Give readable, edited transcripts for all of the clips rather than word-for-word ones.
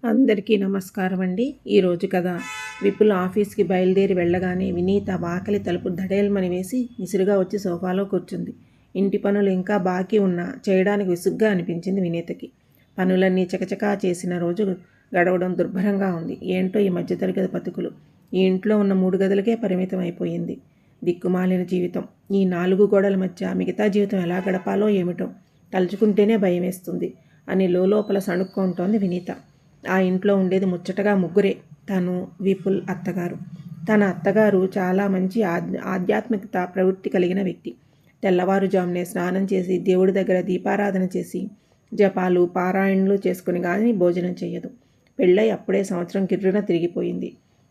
అందరికీ నమస్కారం అండి. ఈరోజు కథ. విపుల్ ఆఫీస్కి బయలుదేరి వెళ్ళగానే వినీత వాకిలి తలుపు దడేల్మని వేసి విసురుగా వచ్చి సోఫాలో కూర్చుంది. ఇంటి పనులు ఇంకా బాకీ ఉన్నా చేయడానికి విసుగ్గా అనిపించింది వినీతకి. పనులన్నీ చకచకా చేసిన రోజు గడవడం దుర్భరంగా ఉంది. ఏంటో ఈ మధ్యతరగతి బతుకులు. ఈ ఇంట్లో ఉన్న 3 గదులకే పరిమితం అయిపోయింది. దిక్కుమాలిన జీవితం. ఈ 4 గోడల మధ్య మిగతా జీవితం ఎలా గడపాలో ఏమిటో తలుచుకుంటేనే భయం వేస్తుంది అని లోపల సణుక్కుంటోంది వినీత. ఆ ఇంట్లో ఉండేది ముచ్చటగా ముగ్గురే. తను, విపుల్, అత్తగారు. తన అత్తగారు చాలా మంచి ఆధ్యాత్మికత ప్రవృత్తి కలిగిన వ్యక్తి. తెల్లవారుజామునే స్నానం చేసి దేవుడి దగ్గర దీపారాధన చేసి జపాలు పారాయణలు చేసుకుని కానీ భోజనం చేయదు. పెళ్ళై అప్పుడే సంవత్సరం గిర్రున తిరిగిపోయింది.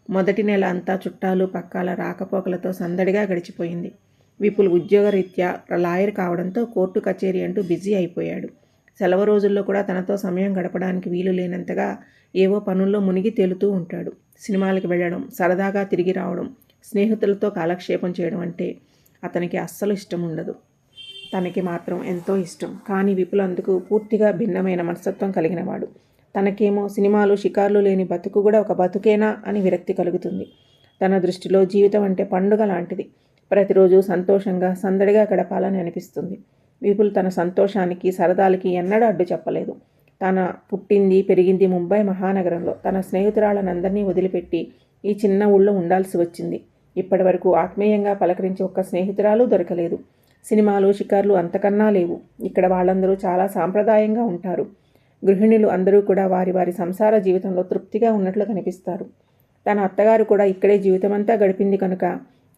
మొదటి నెల అంతా చుట్టాలు పక్కాల రాకపోకలతో సందడిగా గడిచిపోయింది. విపుల్ ఉద్యోగరీత్యా లాయర్ కావడంతో కోర్టు కచేరీ అంటూ బిజీ అయిపోయాడు. సెలవు రోజుల్లో కూడా తనతో సమయం గడపడానికి వీలు లేనంతగా ఏవో పనుల్లో మునిగి తేలుతూ ఉంటాడు. సినిమాలకు వెళ్ళడం, సరదాగా తిరిగి రావడం, స్నేహితులతో కాలక్షేపం చేయడం అంటే అతనికి అస్సలు ఇష్టం ఉండదు. తనకి మాత్రం ఎంతో ఇష్టం. కానీ విపుల్ అందుకు పూర్తిగా భిన్నమైన మనస్తత్వం కలిగినవాడు. తనకేమో సినిమాలు షికార్లు లేని బతుకు కూడా ఒక బతుకేనా అని విరక్తి కలుగుతుంది. తన దృష్టిలో జీవితం అంటే పండుగ లాంటిది. ప్రతిరోజు సంతోషంగా సందడిగా గడపాలని అనిపిస్తుంది. విపుల్ తన సంతోషానికి సరదాలకి ఎన్నడూ అడ్డు చెప్పలేదు. తన పుట్టింది పెరిగింది ముంబై మహానగరంలో. తన స్నేహితురాళ్ళనందరినీ వదిలిపెట్టి ఈ చిన్న ఊళ్ళో ఉండాల్సి వచ్చింది. ఇప్పటి వరకు ఆత్మీయంగా పలకరించి ఒక్క స్నేహితురాలు దొరకలేదు. సినిమాలు షికార్లు అంతకన్నా లేవు. ఇక్కడ వాళ్ళందరూ చాలా సాంప్రదాయంగా ఉంటారు. గృహిణులు అందరూ కూడా వారి వారి సంసార జీవితంలో తృప్తిగా ఉన్నట్లు కనిపిస్తారు. తన అత్తగారు కూడా ఇక్కడే జీవితమంతా గడిపింది కనుక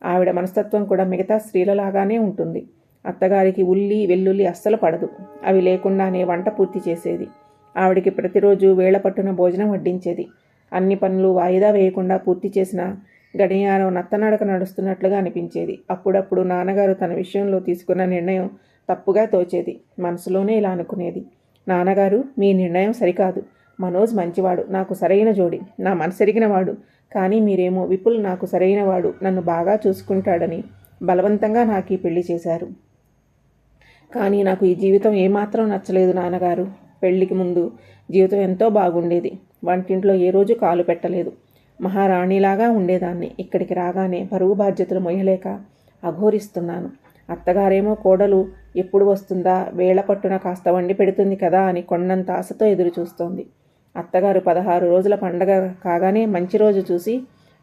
ఆవిడ మనస్తత్వం కూడా మిగతా స్త్రీలలాగానే ఉంటుంది. అత్తగారికి ఉల్లి వెల్లుల్లి అస్సలు పడదు. అవి లేకుండానే వంట పూర్తి చేసేది. ఆవిడికి ప్రతిరోజు వేళ పట్టున భోజనం వడ్డించేది. అన్ని పనులు వాయిదా వేయకుండా పూర్తి చేసిన గడియారం నత్తనడక నడుస్తున్నట్లుగా అనిపించేది. అప్పుడప్పుడు నాన్నగారు తన విషయంలో తీసుకున్న నిర్ణయం తప్పుగా తోచేది. మనసులోనే ఇలా అనుకునేది, నాన్నగారు మీ నిర్ణయం సరికాదు. మనోజ్ మంచివాడు, నాకు సరైన జోడి, నా మనసెరిగినవాడు. కానీ మీరేమో విపుల్ నాకు సరైనవాడు, నన్ను బాగా చూసుకుంటాడని బలవంతంగా నాకు ఈ పెళ్లి చేశారు. కానీ నాకు ఈ జీవితం ఏమాత్రం నచ్చలేదు నాన్నగారు. పెళ్లికి ముందు జీవితం ఎంతో బాగుండేది. వంటింట్లో ఏ రోజు కాలు పెట్టలేదు. మహారాణిలాగా ఉండేదాన్ని. ఇక్కడికి రాగానే పరువు బాధ్యతలు మొయ్యలేక అఘోరిస్తున్నాను. అత్తగారేమో కోడలు ఎప్పుడు వస్తుందా, వేళ పట్టున కాస్త వండి పెడుతుంది కదా అని కొండంత ఆశతో ఎదురు చూస్తోంది. అత్తగారు 16 రోజుల పండగ కాగానే మంచి రోజు చూసి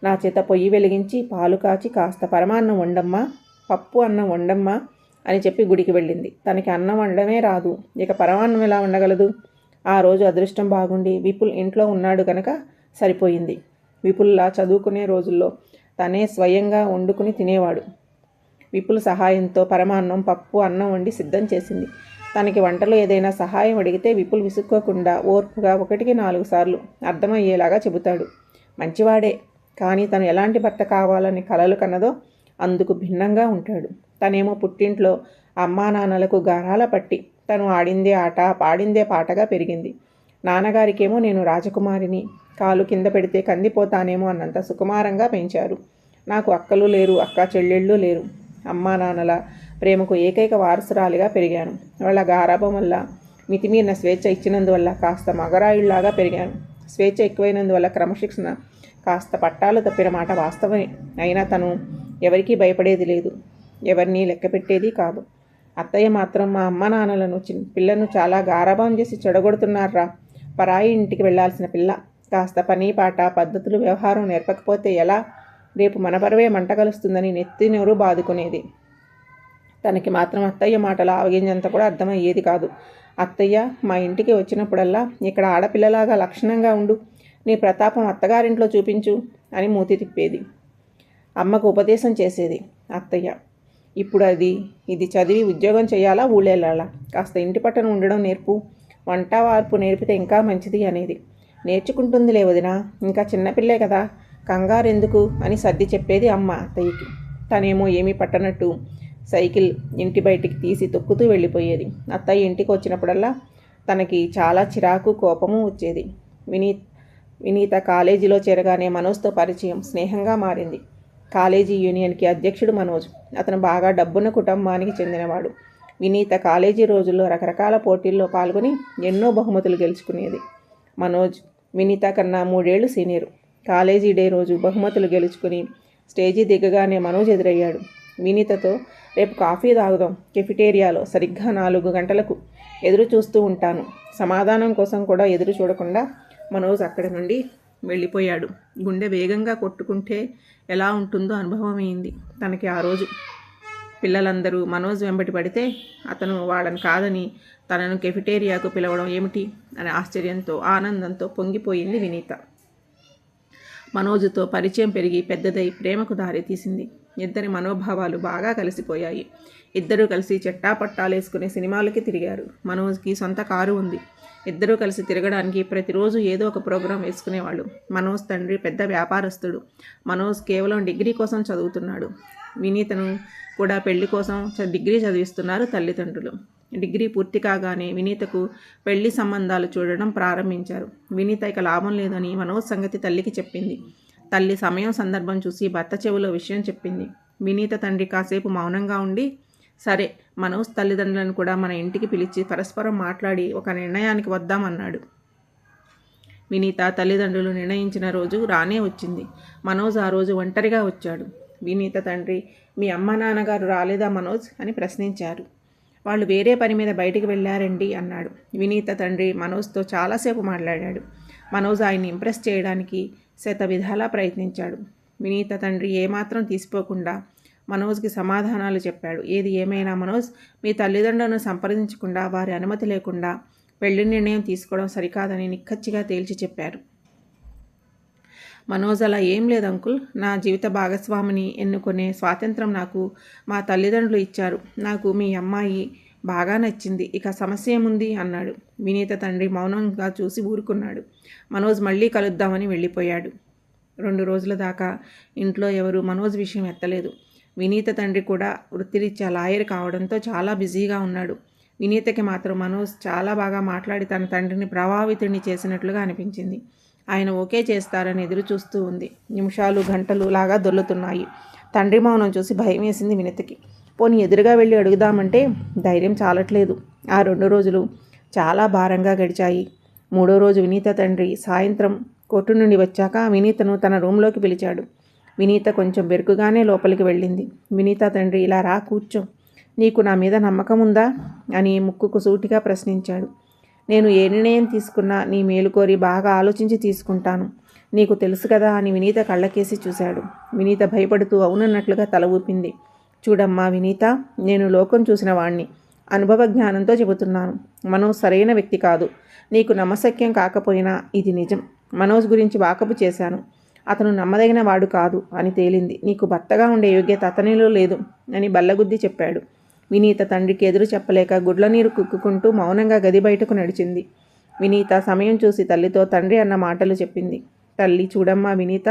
నా చేత పొయ్యి వెలిగించి పాలు కాచి కాస్త పరమాన్నం వండమ్మా, పప్పు అన్నం వండమ్మా అని చెప్పి గుడికి వెళ్ళింది. తనకి అన్నం వండమే రాదు, ఇక పరమాన్నం ఎలా వండగలదు? ఆ రోజు అదృష్టం బాగుండి విపుల్ ఇంట్లో ఉన్నాడు కనుక సరిపోయింది. విపుల్లా చదువుకునే రోజుల్లో తనే స్వయంగా వండుకుని తినేవాడు. విపుల్ సహాయంతో పరమాన్నం పప్పు అన్నం వండి సిద్ధం చేసింది. తనకి వంటలో ఏదైనా సహాయం అడిగితే విపుల్ విసుక్కోకుండా ఓర్పుగా 1కి 4 సార్లు అర్థమయ్యేలాగా చెబుతాడు. మంచివాడే, కానీ తను ఎలాంటి భర్త కావాలని కలలు కన్నదో అందుకు భిన్నంగా ఉంటాడు. తనేమో పుట్టింట్లో అమ్మా నాన్నలకు గారాల పట్టి తను ఆడిందే ఆట పాడిందే పాటగా పెరిగింది. నాన్నగారికేమో నేను రాజకుమారిని, కాలు కింద పెడితే కందిపోతానేమో అన్నంత సుకుమారంగా పెంచారు. నాకు అక్కలు లేరు, అక్క చెల్లెళ్ళు లేరు. అమ్మా నాన్నల ప్రేమకు ఏకైక వారసురాలిగా పెరిగాను. వాళ్ళ గారాభం వల్ల మితిమీరిన స్వేచ్ఛ ఇచ్చినందువల్ల కాస్త మగరాయుళ్లాగా పెరిగాను. స్వేచ్ఛ ఎక్కువైనందువల్ల క్రమశిక్షణ కాస్త పట్టాలు తప్పిన మాట వాస్తవమే. అయినా తను ఎవరికీ భయపడేది లేదు, ఎవరిని లెక్క పెట్టేది కాదు. అత్తయ్య మాత్రం మా అమ్మ నాన్నలను పిల్లను చాలా గారాభం చేసి చెడగొడుతున్నారా. పరాయి ఇంటికి వెళ్లాల్సిన పిల్ల కాస్త పని పాట పద్ధతులు వ్యవహారం నేర్పకపోతే ఎలా? రేపు మన పరువే మంట కలుస్తుందని నెత్తినెవరు బాదుకునేది. తనకి మాత్రం అత్తయ్య మాటల ఆవగింజంత కూడా అర్థమయ్యేది కాదు. అత్తయ్య మా ఇంటికి వచ్చినప్పుడల్లా ఇక్కడ ఆడపిల్లలాగా లక్షణంగా ఉండు, నీ ప్రతాపం అత్తగారింట్లో చూపించు అని మూతి తిప్పేది. అమ్మకు ఉపదేశం చేసేది అత్తయ్య. ఇప్పుడు ఇది చదివి ఉద్యోగం చేయాలా ఊళ్ళెళ్ళాలా, కాస్త ఇంటి పట్టున ఉండడం నేర్పు, వంట వార్పు నేర్పితే ఇంకా మంచిది అనేది. నేర్చుకుంటుందిలే వదినా, ఇంకా చిన్నపిల్లే కదా, కంగారు ఎందుకు అని సర్ది చెప్పేది అమ్మ అత్తయ్యకి. తనేమో ఏమీ పట్టనట్టు సైకిల్ ఇంటి బయటికి తీసి తొక్కుతూ వెళ్ళిపోయేది. అత్తయ్య ఇంటికి వచ్చినప్పుడల్లా తనకి చాలా చిరాకు కోపము వచ్చేది. వినీత కాలేజీలో చేరగానే మనోజ్తో పరిచయం, స్నేహంగా మారింది. కాలేజీ యూనియన్కి అధ్యక్షుడు మనోజ్. అతను బాగా డబ్బున్న కుటుంబానికి చెందినవాడు. వినీత కాలేజీ రోజుల్లో రకరకాల పోటీల్లో పాల్గొని ఎన్నో బహుమతులు గెలుచుకునేది. మనోజ్ వినీత కన్నా 3 ఏళ్లు సీనియరు. కాలేజీ డే రోజు బహుమతులు గెలుచుకుని స్టేజీ దిగగానే మనోజ్ ఎదురయ్యాడు. వినీతతో రేపు కాఫీ తాగుదాం, కెఫిటేరియాలో సరిగ్గా 4 గంటలకు ఎదురు చూస్తూ ఉంటాను. సమాధానం కోసం కూడా ఎదురు చూడకుండా మనోజ్ అక్కడి నుండి వెళ్ళిపోయాడు. గుండె వేగంగా కొట్టుకుంటే ఎలా ఉంటుందో అనుభవమైంది తనకి ఆ రోజు. పిల్లలందరూ మనోజ్ వెంబడి పడితే అతను వాళ్ళని కాదని తనను కెఫిటేరియాకు పిలవడం ఏమిటి అనే ఆశ్చర్యంతో ఆనందంతో పొంగిపోయింది వినీత. మనోజుతో పరిచయం పెరిగి పెద్దదై ప్రేమకు దారి తీసింది. ఇద్దరి మనోభావాలు బాగా కలిసిపోయాయి. ఇద్దరూ కలిసి చెట్టాపట్టాలేసుకునే సినిమాలకి తిరిగారు. మనోజ్కి సొంత కారు ఉంది. ఇద్దరూ కలిసి తిరగడానికి ప్రతిరోజు ఏదో ఒక ప్రోగ్రాం వేసుకునేవాళ్ళు. మనోజ్ తండ్రి పెద్ద వ్యాపారస్తుడు. మనోజ్ కేవలం డిగ్రీ కోసం చదువుతున్నాడు. వినీతను కూడా పెళ్లి కోసం డిగ్రీ చదివిస్తున్నారు తల్లిదండ్రులు. డిగ్రీ పూర్తి కాగానే వినీతకు పెళ్లి సంబంధాలు చూడడం ప్రారంభించారు. వినీత ఇక లాభం లేదని మనోజ్ సంగతి తల్లికి చెప్పింది. తల్లి సమయం సందర్భం చూసి భర్త చెవిలో విషయం చెప్పింది. వినీత తండ్రి కాసేపు మౌనంగా ఉండి, సరే మనోజ్ తల్లిదండ్రులను కూడా మన ఇంటికి పిలిచి పరస్పరం మాట్లాడి ఒక నిర్ణయానికి వద్దామన్నాడు. వినీత తల్లిదండ్రులు నిర్ణయించిన రోజు రానే వచ్చింది. మనోజ్ ఆ రోజు ఒంటరిగా వచ్చాడు. వినీత తండ్రి, మీ అమ్మ నాన్నగారు రాలేదా మనోజ్ అని ప్రశ్నించారు. వాళ్ళు వేరే పని మీద బయటికి వెళ్ళారండి అన్నాడు. వినీత తండ్రి మనోజ్తో చాలాసేపు మాట్లాడాడు. మనోజ్ ఆయన్ని ఇంప్రెస్ చేయడానికి శతవిధాలా ప్రయత్నించాడు. వినీత తండ్రి ఏమాత్రం తీసిపోకుండా మనోజ్కి సమాధానాలు చెప్పాడు. ఏది ఏమైనా మనోజ్, మీ తల్లిదండ్రులను సంప్రదించకుండా వారి అనుమతి లేకుండా పెళ్లి నిర్ణయం తీసుకోవడం సరికాదని నిక్కచ్చిగా తేల్చి చెప్పారు. మనోజ్, అలా ఏం లేదు అంకుల్. నా జీవిత భాగస్వామిని ఎన్నుకునే స్వాతంత్రం నాకు మా తల్లిదండ్రులు ఇచ్చారు. నాకు మీ అమ్మాయి బాగా నచ్చింది. ఇక సమస్య ఏముంది అన్నాడు. వినీత తండ్రి మౌనంగా చూసి ఊరుకున్నాడు. మనోజ్ మళ్ళీ కలుద్దామని వెళ్ళిపోయాడు. 2 రోజుల దాకా ఇంట్లో ఎవరు మనోజ్ విషయం ఎత్తలేదు. వినీత తండ్రి కూడా వృత్తిరీత్యా లాయర్ కావడంతో చాలా బిజీగా ఉన్నాడు. వినీతకి మాత్రం మనోజ్ చాలా బాగా మాట్లాడి తన తండ్రిని ప్రభావితుడిని చేసినట్లుగా అనిపించింది. ఆయన ఓకే చేస్తారని ఎదురు చూస్తూ ఉంది. నిమిషాలు గంటలు లాగా దొర్లుతున్నాయి. తండ్రి మౌనం చూసి భయం వేసింది వినీతకి. పోనీ ఎదురుగా వెళ్ళి అడుగుదామంటే ధైర్యం చాలట్లేదు. ఆ 2 రోజులు చాలా భారంగా గడిచాయి. 3వ రోజు వినీత తండ్రి సాయంత్రం కోర్టు నుండి వచ్చాక వినీతను తన రూంలోకి పిలిచాడు. వినీత కొంచెం బెరుకుగానే లోపలికి వెళ్ళింది. వినీత తండ్రి, ఇలా రా, కూర్చో. నీకు నా మీద నమ్మకం ఉందా అని ముక్కుకు సూటిగా ప్రశ్నించాడు. నేను ఏ నిర్ణయం తీసుకున్నా నీ మేలు కోరి బాగా ఆలోచించి తీసుకుంటాను. నీకు తెలుసు కదా అని వినీత కళ్ళకేసి చూశాడు. వినీత భయపడుతూ అవునన్నట్లుగా తల ఊపింది. చూడమ్మా వినీత, నేను లోకం చూసిన వాణ్ణి. అనుభవ జ్ఞానంతో చెబుతున్నాను. మనోజ్ సరైన వ్యక్తి కాదు. నీకు నమ్మశక్యం కాకపోయినా ఇది నిజం. మనోజ్ గురించి వాకపు చేశాను. అతను నమ్మదగిన వాడు కాదు అని తేలింది. నీకు భర్తగా ఉండే యోగ్యత అతనిలో లేదు అని బల్లగుద్ది చెప్పాడు. వినీత తండ్రికి ఎదురు చెప్పలేక గుడ్ల నీరు కుక్కుకుంటూ మౌనంగా గది బయటకు నడిచింది. వినీత సమయం చూసి తల్లితో తండ్రి అన్న మాటలు చెప్పింది. తల్లి, చూడమ్మా వినీత,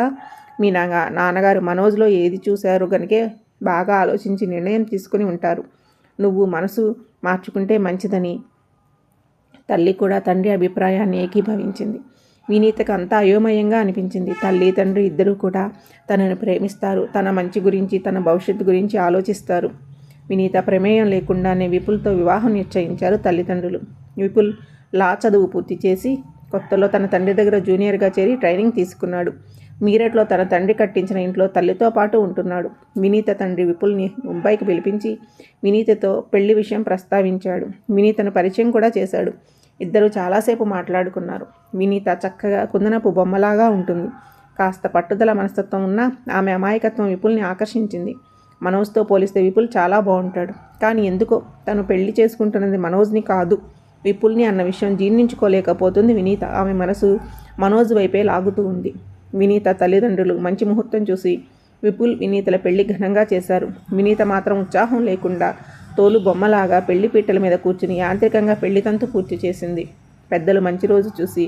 మీ నాన్నగారు మనోజ్లో ఏది చూశారు గనుకే బాగా ఆలోచించి నిర్ణయం తీసుకుని ఉంటారు. నువ్వు మనసు మార్చుకుంటే మంచిదని తల్లి కూడా తండ్రి అభిప్రాయాన్ని ఏకీభవించింది. వినీతకు అంతా అయోమయంగా అనిపించింది. తల్లి తండ్రి ఇద్దరూ కూడా తనను ప్రేమిస్తారు. తన మంచి గురించి, తన భవిష్యత్తు గురించి ఆలోచిస్తారు. వినీత ప్రమేయం లేకుండానే విపుల్తో వివాహం నిశ్చయించారు తల్లిదండ్రులు. విపుల్ లా చదువు పూర్తి చేసి కొత్తలో తన తండ్రి దగ్గర జూనియర్గా చేరి ట్రైనింగ్ తీసుకున్నాడు. మీరట్లో తన తండ్రి కట్టించిన ఇంట్లో తల్లితో పాటు ఉంటున్నాడు. వినీత తండ్రి విపుల్ని ముంబైకి పిలిపించి వినీతతో పెళ్లి విషయం ప్రస్తావించాడు. వినీతను పరిచయం కూడా చేశాడు. ఇద్దరు చాలాసేపు మాట్లాడుకున్నారు. వినీత చక్కగా కుందనపు బొమ్మలాగా ఉంటుంది. కాస్త పట్టుదల మనస్తత్వం ఉన్నా ఆమె అమాయకత్వం విపుల్ని ఆకర్షించింది. మనోజ్తో పోలిస్తే విపుల్ చాలా బాగుంటాడు. కానీ ఎందుకో తను పెళ్లి చేసుకుంటున్నది మనోజ్ని కాదు, విపుల్ని అన్న విషయం జీర్ణించుకోలేకపోతుంది వినీత. ఆమె మనసు మనోజ్ వైపే లాగుతూ ఉంది. వినీత తల్లిదండ్రులు మంచి ముహూర్తం చూసి విపుల్ వినీతల పెళ్లి ఘనంగా చేశారు. వినీత మాత్రం ఉత్సాహం లేకుండా తోలు బొమ్మలాగా పెళ్లి పీటల మీద కూర్చుని యాంత్రికంగా పెళ్లి తంతు పూర్తి చేసింది. పెద్దలు మంచి రోజు చూసి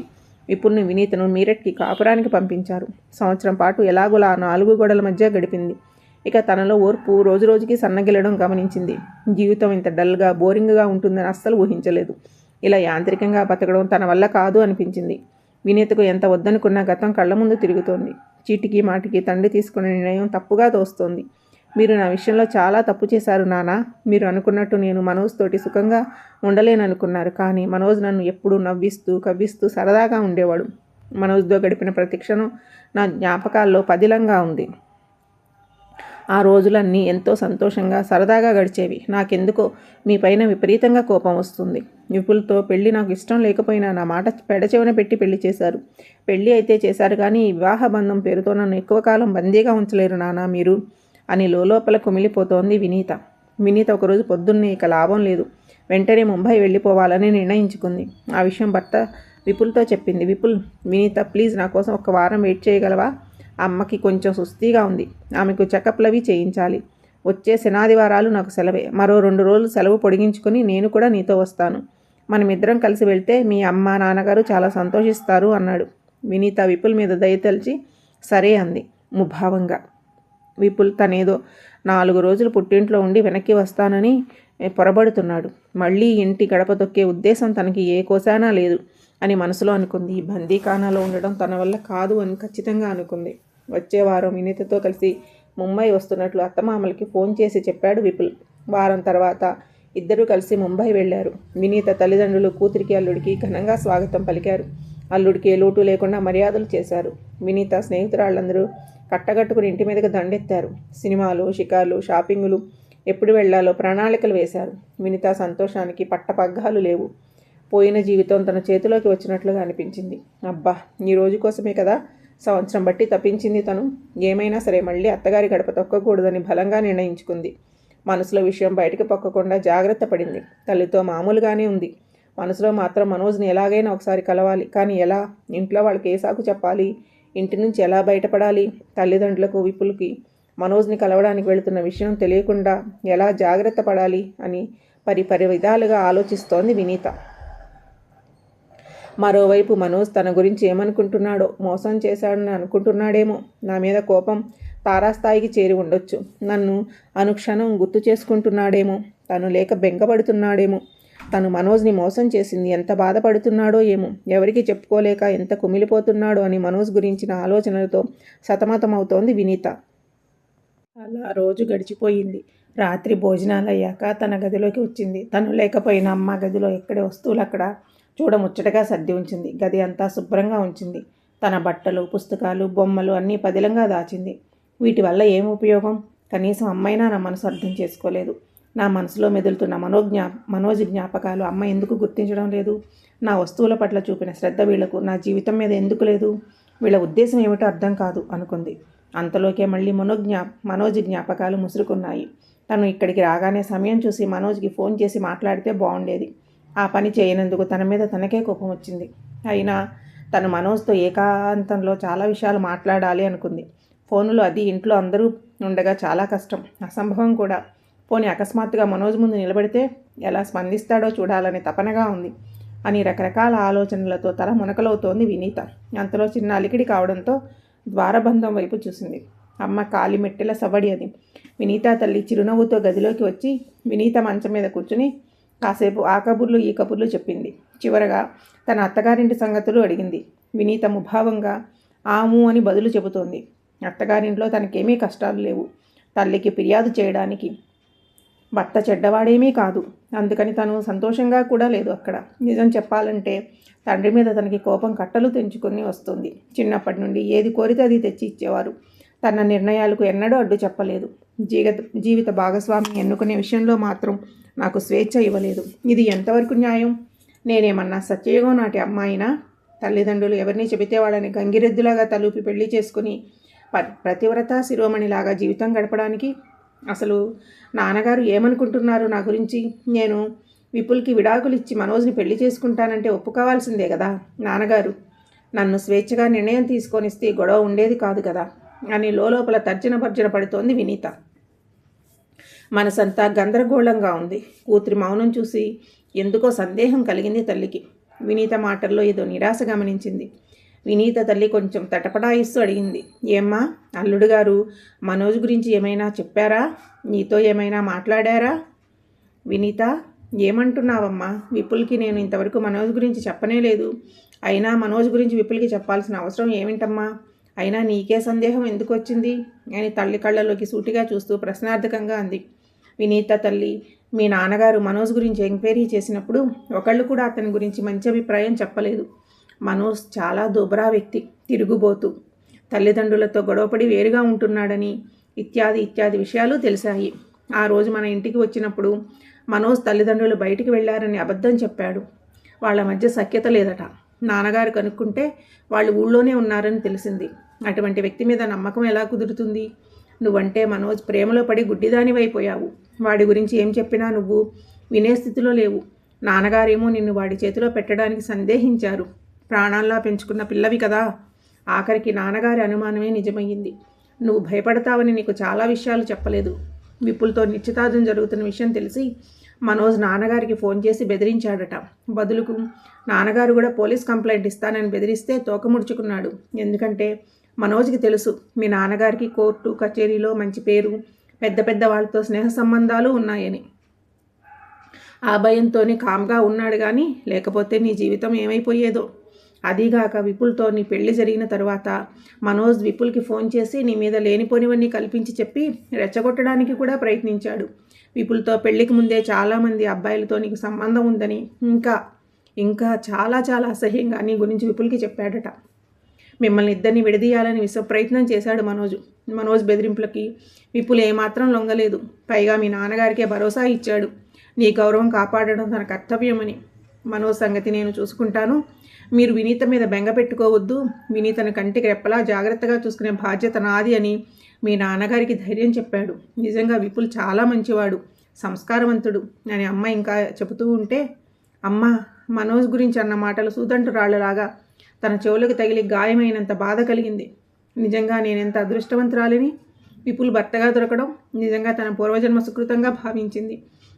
విపుల్ని వినీతను మీరట్కి కాపురానికి పంపించారు. సంవత్సరం పాటు ఎలాగోలా 4 గోడల మధ్య గడిపింది. ఇక తనలో ఓర్పు రోజురోజుకి సన్నగిల్లడం గమనించింది. జీవితం ఇంత డల్గా బోరింగ్గా ఉంటుందని అస్సలు ఊహించలేదు. ఇలా యాంత్రికంగా బతకడం తన వల్ల కాదు అనిపించింది. వినీతకు ఎంత వద్దనుకున్నా గతం కళ్ళ ముందు తిరుగుతోంది. చీటికి మాటికి తండ్రి తీసుకున్న నిర్ణయం తప్పుగా తోస్తోంది. మీరు నా విషయంలో చాలా తప్పు చేశారు నాన్న. మీరు అనుకున్నట్టు నేను మనోజ్ తోటి సుఖంగా ఉండలేననుకున్నారు. కానీ మనోజ్ నన్ను ఎప్పుడూ నవ్విస్తూ కవ్విస్తూ సరదాగా ఉండేవాడు. మనోజ్తో గడిపిన ప్రతి క్షణం నా జ్ఞాపకాల్లో పదిలంగా ఉంది. ఆ రోజులన్నీ ఎంతో సంతోషంగా సరదాగా గడిచేవి. నాకెందుకో మీ పైన విపరీతంగా కోపం వస్తుంది. విపుల్తో పెళ్ళి నాకు ఇష్టం లేకపోయినా నా మాట పెడచెవిన పెట్టి పెళ్లి చేశారు. పెళ్ళి అయితే చేశారు కానీ ఈ వివాహ బంధం పేరుతో నన్ను ఎక్కువ కాలం బందీగా ఉంచలేరు నాన్న మీరు అని లోపల కుమిలిపోతోంది వినీత. వినీత ఒకరోజు పొద్దున్నే ఇక లాభం లేదు, వెంటనే ముంబై వెళ్ళిపోవాలని నిర్ణయించుకుంది. ఆ విషయం భర్త విపుల్తో చెప్పింది. విపుల్, వినీత ప్లీజ్ నా కోసం ఒక వారం వెయిట్ చేయగలవా? అమ్మకి కొంచెం సుస్థిగా ఉంది, ఆమెకు చెకప్లవి చేయించాలి. వచ్చే శనాదివారాలు నాకు సెలవే. మరో 2 రోజులు సెలవు పొడిగించుకొని నేను కూడా నీతో వస్తాను. మనమిద్దరం కలిసి వెళ్తే మీ అమ్మ నాన్నగారు చాలా సంతోషిస్తారు అన్నాడు. వినీత విపుల్ మీద దయతలిచి సరే అంది ముభావంగా. విపుల్ తనేదో 4 రోజులు పుట్టింట్లో ఉండి వెనక్కి వస్తానని పొరబడుతున్నాడు. మళ్ళీ ఇంటి గడప తొక్కే ఉద్దేశం తనకి ఏ కోసానా లేదు అని మనసులో అనుకుంది. ఈ బందీఖానాలో ఉండడం తన వల్ల కాదు అని ఖచ్చితంగా అనుకుంది. వచ్చే వారం వినీతతో కలిసి ముంబై వస్తున్నట్లు అత్తమామలకి ఫోన్ చేసి చెప్పాడు విపుల్. వారం తర్వాత ఇద్దరూ కలిసి ముంబై వెళ్లారు. వినీత తల్లిదండ్రులు కూతురికి అల్లుడికి ఘనంగా స్వాగతం పలికారు. అల్లుడికి ఏ లోటు లేకుండా మర్యాదలు చేశారు. వినీత స్నేహితురాళ్ళందరూ కట్టగట్టుకుని ఇంటి మీదకి దండెత్తారు. సినిమాలు, షికార్లు, షాపింగులు, ఎప్పుడు వెళ్లాలో ప్రణాళికలు వేశారు. వినీత సంతోషానికి పట్టపగ్గాలు లేవు. పోయిన జీవితం తన చేతిలోకి వచ్చినట్లుగా అనిపించింది. అబ్బా, ఈ రోజు కోసమే కదా సంవత్సరం బట్టి తప్పించింది తను. ఏమైనా సరే మళ్ళీ అత్తగారి గడప తొక్కకూడదని బలంగా నిర్ణయించుకుంది. మనసులో విషయం బయటకు పొక్కకుండా జాగ్రత్త పడింది. తల్లితో మామూలుగానే ఉంది. మనసులో మాత్రం మనోజ్ని ఎలాగైనా ఒకసారి కలవాలి. కానీ ఎలా? ఇంట్లో వాళ్ళకి ఏ సాకు చెప్పాలి? ఇంటి నుంచి ఎలా బయటపడాలి? తల్లిదండ్రులకు విపుల్కి మనోజ్ని కలవడానికి వెళుతున్న విషయం తెలియకుండా ఎలా జాగ్రత్త పడాలి అని పరి విధాలుగా ఆలోచిస్తోంది వినీత. మరోవైపు మనోజ్ తన గురించి ఏమనుకుంటున్నాడో, మోసం చేశాడని అనుకుంటున్నాడేమో. నా మీద కోపం తారాస్థాయికి చేరి ఉండొచ్చు. నన్ను అనుక్షణం గుర్తు చేసుకుంటున్నాడేమో. తను లేక బెంగపడుతున్నాడేమో. తను మనోజ్ని మోసం చేసింది ఎంత బాధపడుతున్నాడో ఏమో. ఎవరికి చెప్పుకోలేక ఎంత కుమిలిపోతున్నాడో అని మనోజ్ గురించిన ఆలోచనలతో సతమతమవుతోంది వినీత. అలా రోజు గడిచిపోయింది. రాత్రి భోజనాలయ్యాక తన గదిలోకి వచ్చింది. తను లేకపోయినా అమ్మ గదిలో ఎక్కడి వస్తువులు అక్కడ చూడముచ్చటగా సర్ది ఉంచింది. గది అంతా శుభ్రంగా ఉంచింది. తన బట్టలు, పుస్తకాలు, బొమ్మలు అన్నీ పదిలంగా దాచింది. వీటి వల్ల ఏం ఉపయోగం? కనీసం అమ్మైనా నా మనసు అర్థం చేసుకోలేదు. నా మనసులో మెదులుతున్న మనోజ్ జ్ఞాపకాలు అమ్మ ఎందుకు గుర్తించడం లేదు? నా వస్తువుల పట్ల చూపిన శ్రద్ధ వీళ్లకు నా జీవితం మీద ఎందుకు లేదు? వీళ్ళ ఉద్దేశం ఏమిటో అర్థం కాదు అనుకుంది. అంతలోకే మళ్ళీ మనోజ్ జ్ఞాపకాలు ముసురుకున్నాయి. తను ఇక్కడికి రాగానే సమయం చూసి మనోజ్కి ఫోన్ చేసి మాట్లాడితే బాగుండేది. ఆ పని చేయనందుకు తన మీద తనకే కోపం వచ్చింది. అయినా తను మనోజ్తో ఏకాంతంలో చాలా విషయాలు మాట్లాడాలి అనుకుంది. ఫోనులో అది ఇంట్లో అందరూ ఉండగా చాలా కష్టం, అసంభవం కూడా. పోనీ అకస్మాత్తుగా మనోజ్ ముందు నిలబడితే ఎలా స్పందిస్తాడో చూడాలని తపనగా ఉంది అని రకరకాల ఆలోచనలతో తల మునకలవుతోంది వినీత. అంతలో చిన్న అలికిడి కావడంతో ద్వారబంధం వైపు చూసింది. అమ్మ కాలి మెట్టెల సవడి అది. వినీత తల్లి చిరునవ్వుతో గదిలోకి వచ్చి వినీత మంచం మీద కూర్చుని కాసేపు ఆ కబుర్లు ఈ కబుర్లు చెప్పింది. చివరగా తన అత్తగారింటి సంగతులు అడిగింది. వినీత ముభావంగా ఆము అని బదులు చెబుతోంది. అత్తగారింట్లో తనకేమీ కష్టాలు లేవు. తల్లికి ఫిర్యాదు చేయడానికి. భర్త చెడ్డవాడేమీ కాదు. అందుకని తను సంతోషంగా కూడా లేదు అక్కడ. నిజం చెప్పాలంటే తండ్రి మీద తనకి కోపం కట్టలు తెంచుకొని వస్తుంది. చిన్నప్పటి నుండి ఏది కోరితే అది తెచ్చి ఇచ్చేవారు. తన నిర్ణయాలకు ఎన్నడూ అడ్డు చెప్పలేదు. జీవిత భాగస్వామిని ఎన్నుకునే విషయంలో మాత్రం నాకు స్వేచ్ఛ ఇవ్వలేదు. ఇది ఎంతవరకు న్యాయం? నేనేమన్నా సత్యయుగం నాటి అమ్మాయినా? తల్లిదండ్రులు ఎవరిని చెబితే వాళ్ళని గంగిరెద్దులాగా తలూపి పెళ్లి చేసుకుని ప్రతివ్రత శిరోమణిలాగా జీవితం గడపడానికి? అసలు నాన్నగారు ఏమనుకుంటున్నారు నా గురించి? నేను విపుల్కి విడాకులు ఇచ్చి మనోజ్ని పెళ్లి చేసుకుంటానంటే ఒప్పుకోవాల్సిందే కదా నాన్నగారు. నన్ను స్వేచ్ఛగా నిర్ణయం తీసుకొనిస్తే గొడవ ఉండేది కాదు కదా అని లోపల తర్జన భర్జన పడుతోంది వినీత. మనసంతా గందరగోళంగా ఉంది. కూతురి మౌనం చూసి ఎందుకో సందేహం కలిగింది తల్లికి. వినీత మాటల్లో ఏదో నిరాశ గమనించింది. వినీత తల్లి కొంచెం తటపడాయిస్తూ అడిగింది. ఏమ్మా, అల్లుడు గారు మనోజ్ గురించి ఏమైనా చెప్పారా? నీతో ఏమైనా మాట్లాడారా? వినీత, ఏమంటున్నావమ్మా? విపుల్కి నేను ఇంతవరకు మనోజ్ గురించి చెప్పనే లేదు. అయినా మనోజ్ గురించి విపుల్కి చెప్పాల్సిన అవసరం ఏమిటమ్మా? అయినా నీకే సందేహం ఎందుకు వచ్చింది అని తల్లి కళ్ళలోకి సూటిగా చూస్తూ ప్రశ్నార్థకంగా అంది. వినీత తల్లి, మీ నాన్నగారు మనోజ్ గురించి ఎంక్వైరీ చేసినప్పుడు ఒకళ్ళు కూడా అతని గురించి మంచి అభిప్రాయం చెప్పలేదు. మనోజ్ చాలా దుబరా వ్యక్తి, తిరుగుబోతు, తల్లిదండ్రులతో గొడవపడి వేరుగా ఉంటున్నాడని ఇత్యాది ఇత్యాది విషయాలు తెలిసాయి. ఆ రోజు మన ఇంటికి వచ్చినప్పుడు మనోజ్ తల్లిదండ్రులు బయటికి వెళ్ళారని అబద్ధం చెప్పాడు. వాళ్ళ మధ్య సఖ్యత లేదట. నాన్నగారు కనుక్కుంటే వాళ్ళు ఊళ్ళోనే ఉన్నారని తెలిసింది. అటువంటి వ్యక్తి మీద నమ్మకం ఎలా కుదురుతుంది? నువ్వంటే మనోజ్ ప్రేమలో పడి గుడ్డిదానివైపోయావు. వాడి గురించి ఏం చెప్పినా నువ్వు వినే స్థితిలో లేవు. నాన్నగారేమో నిన్ను వాడి చేతిలో పెట్టడానికి సందేహించారు. ప్రాణాల్లా పెంచుకున్న పిల్లవి కదా. ఆఖరికి నాన్నగారి అనుమానమే నిజమయ్యింది. నువ్వు భయపడతావని నీకు చాలా విషయాలు చెప్పలేదు. విపుల్తో నిశ్చితార్థం జరుగుతున్న విషయం తెలిసి మనోజ్ నాన్నగారికి ఫోన్ చేసి బెదిరించాడట. బదులుకు నాన్నగారు కూడా పోలీస్ కంప్లైంట్ ఇస్తానని బెదిరిస్తే తోక ముడుచుకున్నాడు. ఎందుకంటే మనోజ్కి తెలుసు మీ నాన్నగారికి కోర్టు కచేరీలో మంచి పేరు, పెద్ద పెద్ద వాళ్ళతో స్నేహ సంబంధాలు ఉన్నాయని. ఆ భయంతోనే కామ్గా ఉన్నాడు కానీ లేకపోతే నీ జీవితం ఏమైపోయేదో. అదీగాక విపుల్తో నీ పెళ్లి జరిగిన తరువాత మనోజ్ విపుల్కి ఫోన్ చేసి నీ మీద లేనిపోనివన్నీ కల్పించి చెప్పి రెచ్చగొట్టడానికి కూడా ప్రయత్నించాడు. విపుల్తో పెళ్లికి ముందే చాలామంది అబ్బాయిలతో నీకు సంబంధం ఉందని, ఇంకా చాలా చాలా అసహ్యంగా నీ గురించి విపుల్కి చెప్పాడట. మిమ్మల్ని ఇద్దరిని విడదీయాలని విశ్వ ప్రయత్నం చేశాడు మనోజ్ బెదిరింపులకి విపుల్ ఏమాత్రం లొంగలేదు. పైగా మీ నాన్నగారికే భరోసా ఇచ్చాడు. నీ గౌరవం కాపాడడం తన కర్తవ్యమని. మనోజ్ సంగతి నేను చూసుకుంటాను. మీరు వినీత మీద బెంగ పెట్టుకోవద్దు. వినీతను కంటికి రెప్పలా జాగ్రత్తగా చూసుకునే బాధ్యత నాది అని మీ నాన్నగారికి ధైర్యం చెప్పాడు. నిజంగా విపుల్ చాలా మంచివాడు, సంస్కారవంతుడు అని అమ్మ ఇంకా చెబుతూ ఉంటే అమ్మ మనోజ్ గురించి అన్న మాటలు సూదంటు రాళ్లలాగా తన చెవులకు తగిలి గాయమైనంత బాధ కలిగింది. నిజంగా నేనెంత అదృష్టవంతురాలిని. విపుల్ భర్తగా దొరకడం నిజంగా తన పూర్వజన్మ సుకృతంగా భావించింది.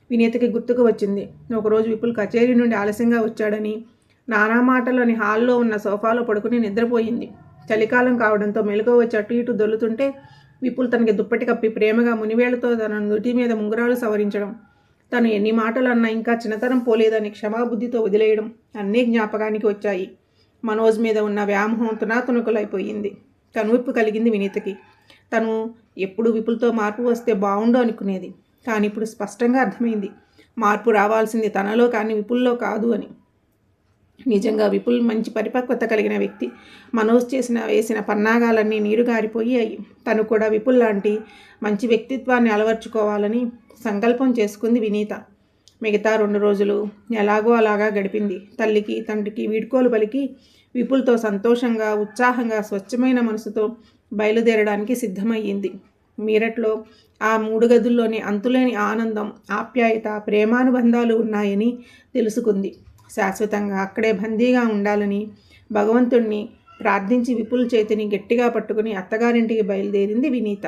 వినీతకి గుర్తుకు వచ్చింది. ఒకరోజు విపుల్ కచేరీ నుండి ఆలస్యంగా వచ్చాడని నానా మాటలోని హాల్లో ఉన్న సోఫాలో పడుకుని నిద్రపోయింది. చలికాలం కావడంతో మెలకువ వచ్చి అటు ఇటు దొల్లుతుంటే విపుల్ తనకి దుప్పటి కప్పి ప్రేమగా మునివేళ్లతో తన నుటి మీద ముంగురాలు సవరించడం, తను ఎన్ని మాటలు అన్నా ఇంకా చిన్నతనం పోలేదని క్షమాబుద్ధితో వదిలేయడం అన్నీ జ్ఞాపకానికి వచ్చాయి. మనోజ్ మీద ఉన్న వ్యామోహం తునాతునకులైపోయింది. కనువిప్పు కలిగింది వినీతకి. తను ఎప్పుడు విపుల్తో మార్పు వస్తే బాగుండు అనుకునేది. కానీ ఇప్పుడు స్పష్టంగా అర్థమైంది మార్పు రావాల్సింది తనలో కానీ విపుల్లో కాదు అని. నిజంగా విపుల్ మంచి పరిపక్వత కలిగిన వ్యక్తి. మనోజ్ వేసిన పన్నాగాలన్నీ నీరుగారిపోయాయి. తను కూడా విపుల్ లాంటి మంచి వ్యక్తిత్వాన్ని అలవర్చుకోవాలని సంకల్పం చేసుకుంది వినీత. మిగతా 2 రోజులు ఎలాగో అలాగా గడిపింది. తల్లికి తండ్రికి వీడ్కోలు పలికి విపుల్తో సంతోషంగా ఉత్సాహంగా స్వచ్ఛమైన మనసుతో బయలుదేరడానికి సిద్ధమయ్యింది. మీరట్లో ఆ 3 గదుల్లోని అంతులేని ఆనందం, ఆప్యాయత, ప్రేమానుబంధాలు ఉన్నాయని తెలుసుకుంది. శాశ్వతంగా అక్కడే బందీగా ఉండాలని భగవంతుణ్ణి ప్రార్థించి విపుల్ చేతిని గట్టిగా పట్టుకుని అత్తగారింటికి బయలుదేరింది వినీత.